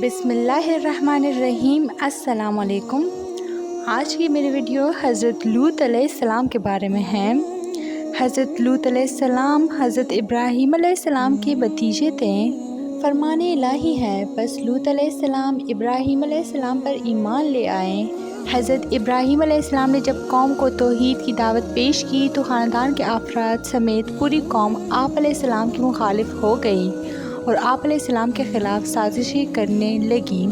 بسم اللہ الرحمن الرحیم۔ السلام علیکم۔ آج کی میری ویڈیو حضرت لوط علیہ السلام کے بارے میں ہے۔ حضرت لوط علیہ السلام حضرت ابراہیم علیہ السلام کے بھتیجے تھے۔ فرمان الہی ہے، بس لوط علیہ السلام ابراہیم علیہ السلام پر ایمان لے آئے۔ حضرت ابراہیم علیہ السلام نے جب قوم کو توحید کی دعوت پیش کی تو خاندان کے افراد سمیت پوری قوم آپ علیہ السلام کی مخالف ہو گئی اور آپ علیہ السلام کے خلاف سازشیں کرنے لگی۔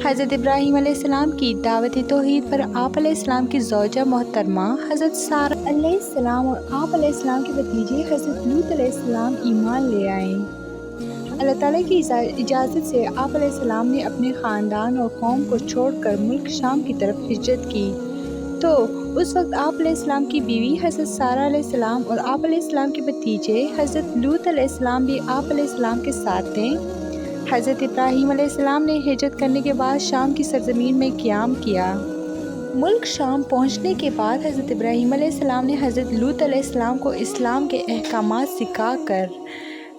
حضرت ابراہیم علیہ السلام کی دعوت توحید پر آپ علیہ السلام کی زوجہ محترمہ حضرت سارہ علیہ السلام اور آپ علیہ السلام کے بھتیجے حضرت لوط علیہ السلام ایمان لے آئے۔ اللہ تعالیٰ کی اجازت سے آپ علیہ السلام نے اپنے خاندان اور قوم کو چھوڑ کر ملک شام کی طرف ہجرت کی تو اس وقت آپ علیہ السلام کی بیوی حضرت سارہ علیہ السلام اور آپ علیہ السلام کے بھتیجے حضرت لوط علیہ السلام بھی آپ علیہ السلام کے ساتھ تھے۔ حضرت ابراہیم علیہ السلام نے ہجرت کرنے کے بعد شام کی سرزمین میں قیام کیا۔ ملک شام پہنچنے کے بعد حضرت ابراہیم علیہ السلام نے حضرت لوط علیہ السلام کو اسلام کے احکامات سکھا کر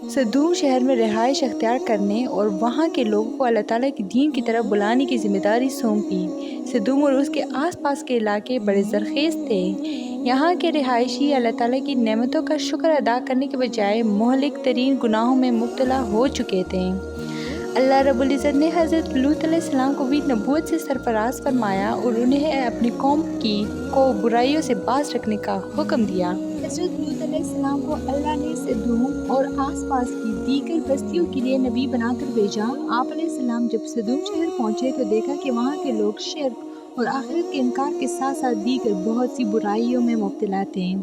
صدوم شہر میں رہائش اختیار کرنے اور وہاں کے لوگوں کو اللہ تعالیٰ کے دین کی طرف بلانے کی ذمہ داری سونپی۔ صدوم اور اس کے آس پاس کے علاقے بڑے زرخیز تھے۔ یہاں کے رہائشی اللہ تعالیٰ کی نعمتوں کا شکر ادا کرنے کے بجائے مہلک ترین گناہوں میں مبتلا ہو چکے تھے۔ اللہ رب العزت نے حضرت لوط علیہ السلام کو بھی نبوت سے سرفراز فرمایا اور انہیں اپنی قوم کو برائیوں سے باز رکھنے کا حکم دیا۔ حضرت لوط علیہ السلام کو اللہ نے صدوم اور آس پاس کی دیگر بستیوں کے لیے نبی بنا کر بھیجا۔ آپ علیہ السلام جب صدوم شہر پہنچے تو دیکھا کہ وہاں کے لوگ شرک اور آخرت کے انکار کے ساتھ ساتھ دیگر بہت سی برائیوں میں مبتلا تھے۔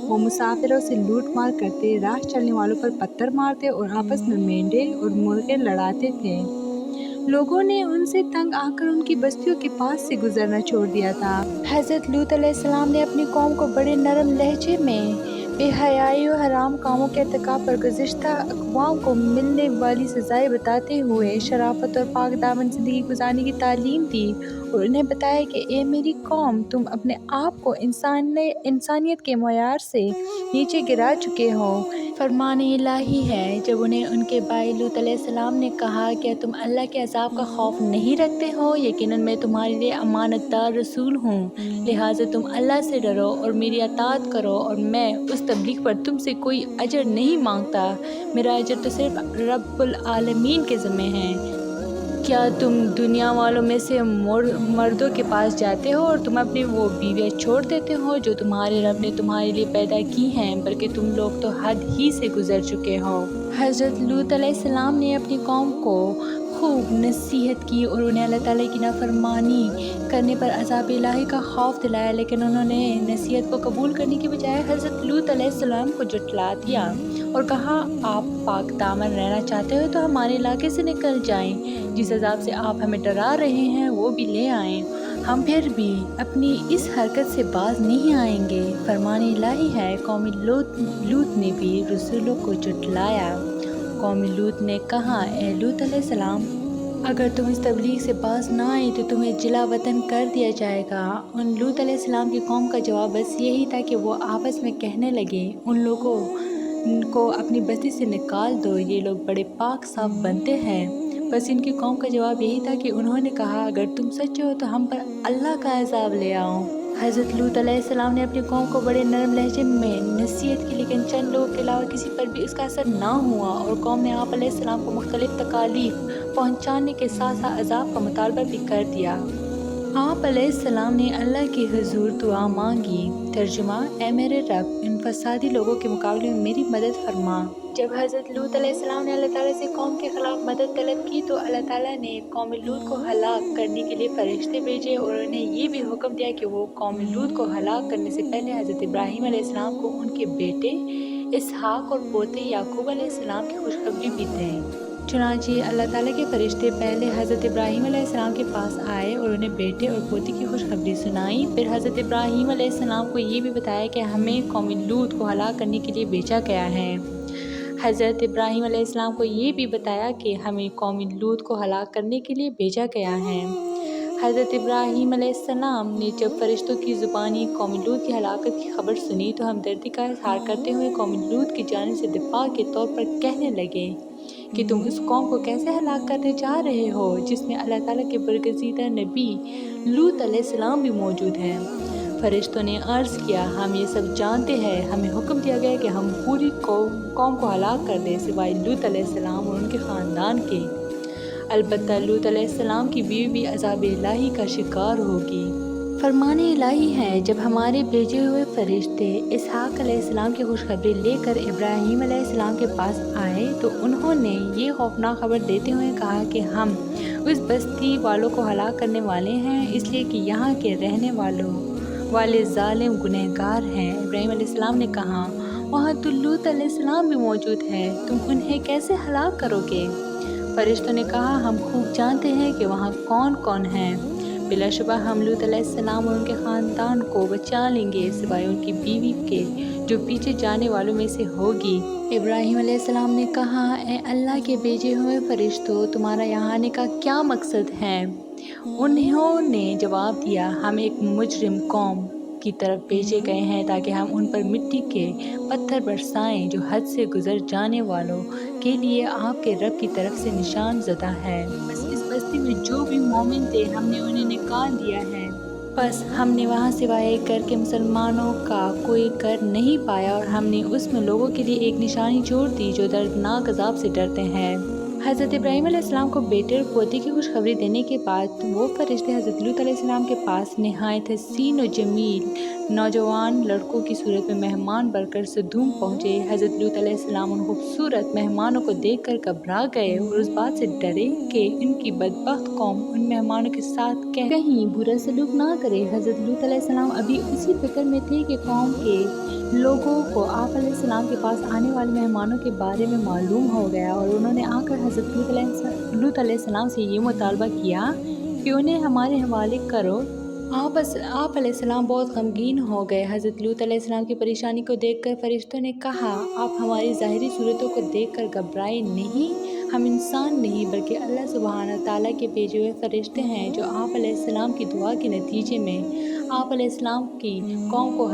وہ مسافروں سے لوٹ مار کرتے، راہ چلنے والوں پر پتھر مارتے اور آپس میں مینڈے اور مرغے لڑاتے تھے۔ لوگوں نے ان سے تنگ آ کر ان کی بستیوں کے پاس سے گزرنا چھوڑ دیا تھا۔ حضرت لوط علیہ السلام نے اپنی قوم کو بڑے نرم لہجے میں بے حیائی و حرام کاموں کے ارتکاب پر گزشتہ اقوام کو ملنے والی سزائیں بتاتے ہوئے شرافت اور پاک دامن زندگی گزارنے کی تعلیم دی اور انہیں بتایا کہ اے میری قوم، تم اپنے آپ کو انسانیت کے معیار سے نیچے گرا چکے ہو۔ فرمان الہی ہے، جب انہیں ان کے بھائی لوط علیہ السلام نے کہا کیا تم اللہ کے عذاب کا خوف نہیں رکھتے ہو؟ یقیناً میں تمہارے لیے امانت دار رسول ہوں، لہٰذا تم اللہ سے ڈرو اور میری اطاعت کرو اور میں اس تبلیغ پر تم سے کوئی اجر نہیں مانگتا، میرا اجر تو صرف رب العالمین کے ذمہ ہے۔ کیا تم دنیا والوں میں سے مردوں کے پاس جاتے ہو اور تم اپنی وہ بیویاں چھوڑ دیتے ہو جو تمہارے رب نے تمہارے لیے پیدا کی ہیں، بلکہ تم لوگ تو حد ہی سے گزر چکے ہو۔ حضرت لوط علیہ السلام نے اپنی قوم کو خوب نصیحت کی اور انہیں اللہ تعالیٰ کی نافرمانی کرنے پر عذاب الہی کا خوف دلایا، لیکن انہوں نے نصیحت کو قبول کرنے کی بجائے حضرت لوط علیہ السلام کو جھٹلا دیا اور کہا آپ پاک دامن رہنا چاہتے ہو تو ہمارے علاقے سے نکل جائیں، جس عذاب سے آپ ہمیں ڈرا رہے ہیں وہ بھی لے آئیں، ہم پھر بھی اپنی اس حرکت سے باز نہیں آئیں گے۔ فرمان الہی ہے، قوم لوط نے بھی رسولوں کو جھٹلایا۔ قوم لوط نے کہا اے لوط علیہ السلام، اگر تم اس تبلیغ سے باز نہ آئے تو تمہیں جلا وطن کر دیا جائے گا۔ ان لوط علیہ السلام کی قوم کا جواب بس یہی تھا کہ وہ آپس میں کہنے لگے ان لوگوں کو اپنی بستی سے نکال دو، یہ لوگ بڑے پاک صاف بنتے ہیں۔ بس ان کی قوم کا جواب یہی تھا کہ انہوں نے کہا اگر تم سچے ہو تو ہم پر اللہ کا عذاب لے آؤ۔ حضرت لوط علیہ السلام نے اپنی قوم کو بڑے نرم لہجے میں نصیحت کی، لیکن چند لوگوں کے علاوہ کسی پر بھی اس کا اثر نہ ہوا اور قوم نے آپ علیہ السلام کو مختلف تکالیف پہنچانے کے ساتھ ساتھ عذاب کا مطالبہ بھی کر دیا۔ آپ علیہ السلام نے اللہ کے حضور دعا مانگی۔ ترجمہ: اے میرے رب، ان فسادی لوگوں کے مقابلے میں میری مدد فرما۔ جب حضرت لوط علیہ السلام نے اللہ تعالیٰ سے قوم کے خلاف مدد طلب کی تو اللہ تعالیٰ نے قوم لوط کو ہلاک کرنے کے لیے فرشتے بھیجے اور انہیں یہ بھی حکم دیا کہ وہ قوم لوط کو ہلاک کرنے سے پہلے حضرت ابراہیم علیہ السلام کو ان کے بیٹے اسحاق اور پوتے یعقوب علیہ السلام کی خوشخبری بھی دیں۔ چنانچہ اللہ تعالیٰ کے فرشتے پہلے حضرت ابراہیم علیہ السلام کے پاس آئے اور انہیں بیٹے اور پوتے کی خوشخبری سنائی۔ پھر حضرت ابراہیم علیہ السلام کو یہ بھی بتایا کہ ہمیں قوم لوط کو ہلاک کرنے کے لیے بھیجا گیا ہے۔ حضرت ابراہیم علیہ السلام کو یہ بھی بتایا کہ ہمیں قوم لوط کو ہلاک کرنے کے لیے بھیجا گیا ہے۔ حضرت ابراہیم علیہ السلام نے جب فرشتوں کی زبانی قوم لوط کی ہلاکت کی خبر سنی تو ہمدردی کا اظہار کرتے ہوئے قوم لوط کی جانب سے دفاع کے طور پر کہنے لگے کہ تم اس قوم کو کیسے ہلاک کرنے جا رہے ہو جس میں اللہ تعالیٰ کے برگزیدہ نبی لوط علیہ السلام بھی موجود ہیں۔ فرشتوں نے عرض کیا، ہم یہ سب جانتے ہیں، ہمیں حکم دیا گیا کہ ہم پوری قوم کو ہلاک کر دیں سوائے لوط علیہ السلام اور ان کے خاندان کے۔ البتہ لوط علیہ السلام کی بیوی بھی عذاب الہی کا شکار ہوگی۔ فرمان الہی ہے، جب ہمارے بھیجے ہوئے فرشتے اسحاق علیہ السلام کی خوشخبری لے کر ابراہیم علیہ السلام کے پاس آئے تو انہوں نے یہ خوفناک خبر دیتے ہوئے کہا کہ ہم اس بستی والوں کو ہلاک کرنے والے ہیں، اس لیے کہ یہاں کے رہنے والے ظالم گنہگار ہیں۔ ابراہیم علیہ السلام نے کہا، وہاں تو لوط علیہ السلام بھی موجود ہیں، تم انہیں کیسے ہلاک کرو گے؟ فرشتوں نے کہا، ہم خوب جانتے ہیں کہ وہاں کون کون ہیں، بلا شبہ ہم لوط علیہ السلام اور ان کے خاندان کو بچا لیں گے سوائے ان کی بیوی کے جو پیچھے جانے والوں میں سے ہوگی۔ ابراہیم علیہ السلام نے کہا، اے اللہ کے بھیجے ہوئے فرشتوں، تمہارا یہاں آنے کا کیا مقصد ہے؟ انہوں نے جواب دیا، ہم ایک مجرم قوم کی طرف بھیجے گئے ہیں تاکہ ہم ان پر مٹی کے پتھر برسائیں جو حد سے گزر جانے والوں کے لیے آپ کے رب کی طرف سے نشان زدہ ہے۔ بس اس بستی میں جو بھی مومن تھے ہم نے انہیں نکال دیا ہے۔ بس ہم نے وہاں سوائے ایک گھر کے مسلمانوں کا کوئی گھر نہیں پایا اور ہم نے اس میں لوگوں کے لیے ایک نشانی چھوڑ دی جو دردناک عذاب سے ڈرتے ہیں۔ حضرت ابراہیم علیہ السلام کو بیٹے اور پوتے کی خوشخبری دینے کے بعد وہ فرشتے حضرت لوط علیہ السلام کے پاس نہایت حسین و جمیل نوجوان لڑکوں کی صورت میں مہمان بن کر صدوم پہنچے۔ حضرت لوط علیہ السلام ان خوبصورت مہمانوں کو دیکھ کر گھبرا گئے اور اس بات سے ڈرے کہ ان کی بدبخت قوم ان مہمانوں کے ساتھ کہیں برا سلوک نہ کرے۔ حضرت لوط علیہ السلام ابھی اسی فکر میں تھے کہ قوم کے لوگوں کو آپ علیہ السلام کے پاس آنے والے مہمانوں کے بارے میں معلوم ہو گیا اور انہوں نے آ کر حضرت لوط علیہ السلام سے یہ مطالبہ کیا کہ انہیں ہمارے حوالے کرو۔ آپ علیہ السلام بہت غمگین ہو گئے۔ حضرت لوط علیہ السلام کی پریشانی کو دیکھ کر فرشتوں نے کہا، آپ ہماری ظاہری صورتوں کو دیکھ کر گھبرائے نہیں، ہم انسان نہیں بلکہ اللہ سبحانہ تعالیٰ کے بھیجے ہوئے فرشتے ہیں جو آپ علیہ السلام کی دعا کے نتیجے میں آپ علیہ السلام کی قوم کو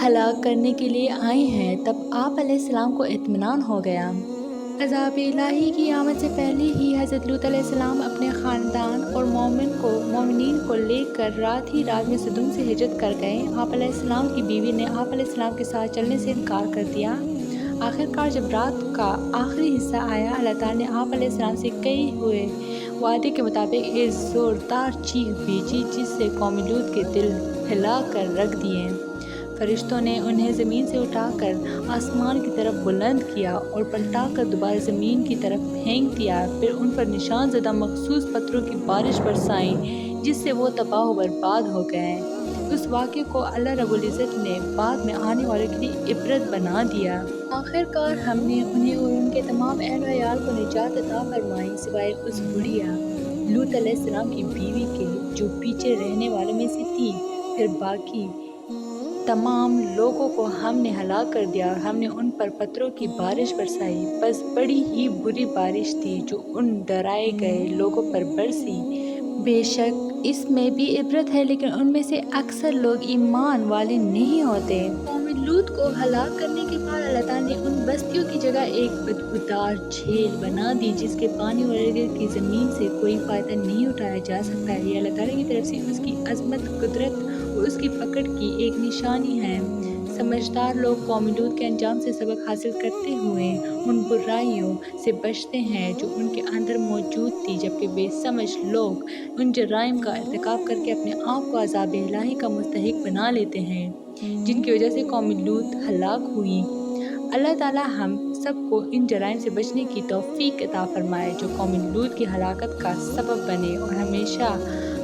ہلاک کرنے کے لیے آئے ہیں۔ تب آپ علیہ السلام کو اطمینان ہو گیا۔ عذاب الہی کی آمد سے پہلے ہی حضرت لوط علیہ السلام اپنے خاندان اور مومنین کو لے کر رات میں صدوم سے ہجرت کر گئے۔ آپ علیہ السلام کی بیوی نے آپ علیہ السلام کے ساتھ چلنے سے انکار کر دیا۔ آخرکار جب رات کا آخری حصہ آیا، اللہ تعالیٰ نے آپ علیہ السلام سے کئے ہوئے وعدے کے مطابق ایک زوردار چیخ بھیجی جس سے قوم لوط کے دل ہلا کر رکھ دیے۔ فرشتوں نے انہیں زمین سے اٹھا کر آسمان کی طرف بلند کیا اور پلٹا کر دوبارہ زمین کی طرف پھینک دیا، پھر ان پر نشان زدہ مخصوص پتھروں کی بارش برسائیں جس سے وہ تباہ و برباد ہو گئے۔ اس واقعے کو اللہ رب العزت نے بعد میں آنے والوں کے لیے عبرت بنا دیا۔ آخرکار ہم نے انہیں اور ان کے تمام اہل و عیال کو نجات عطا فرمائی سوائے اس بڑھیا لوط علیہ السلام کی بیوی کے جو پیچھے رہنے والوں میں سے تھی۔ پھر باقی تمام لوگوں کو ہم نے ہلاک کر دیا اور ہم نے ان پر پتھروں کی بارش برسائی، بس بڑی ہی بری بارش تھی جو ان ڈرائے گئے لوگوں پر برسی۔ بے شک اس میں بھی عبرت ہے، لیکن ان میں سے اکثر لوگ ایمان والے نہیں ہوتے۔ قوم لوط کو ہلاک کرنے کے بعد اللہ تعالیٰ نے ان بستیوں کی جگہ ایک بدبودار جھیل بنا دی جس کے پانی اور ارد گرد کی زمین سے کوئی فائدہ نہیں اٹھایا جا سکتا ہے۔ یہ اللہ تعالیٰ کی طرف سے اس کی عظمت، قدرت اور اس کی پکڑ کی ایک نشانی ہے۔ سمجھدار لوگ قوم لوط کے انجام سے سبق حاصل کرتے ہوئے ان برائیوں سے بچتے ہیں جو ان کے اندر موجود تھی، جبکہ بے سمجھ لوگ ان جرائم کا ارتکاب کر کے اپنے آپ کو عذاب الہی کا مستحق بنا لیتے ہیں جن کی وجہ سے قوم لوط ہلاک ہوئی۔ اللہ تعالیٰ ہم سب کو ان جرائم سے بچنے کی توفیق عطا فرمائے جو قوم لوط کی ہلاکت کا سبب بنے، اور ہمیشہ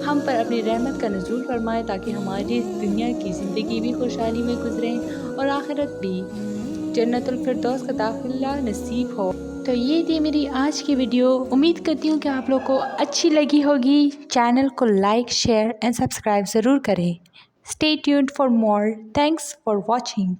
ہم پر اپنی رحمت کا نزول فرمائے تاکہ ہماری دنیا کی زندگی بھی خوشحالی میں گزرے اور آخرت بھی جنت الفردوس کا داخلہ نصیب ہو۔ تو یہ تھی میری آج کی ویڈیو، امید کرتی ہوں کہ آپ لوگ کو اچھی لگی ہوگی۔ چینل کو لائک، شیئر اینڈ سبسکرائب ضرور کریں۔ Stay tuned for more. Thanks for watching.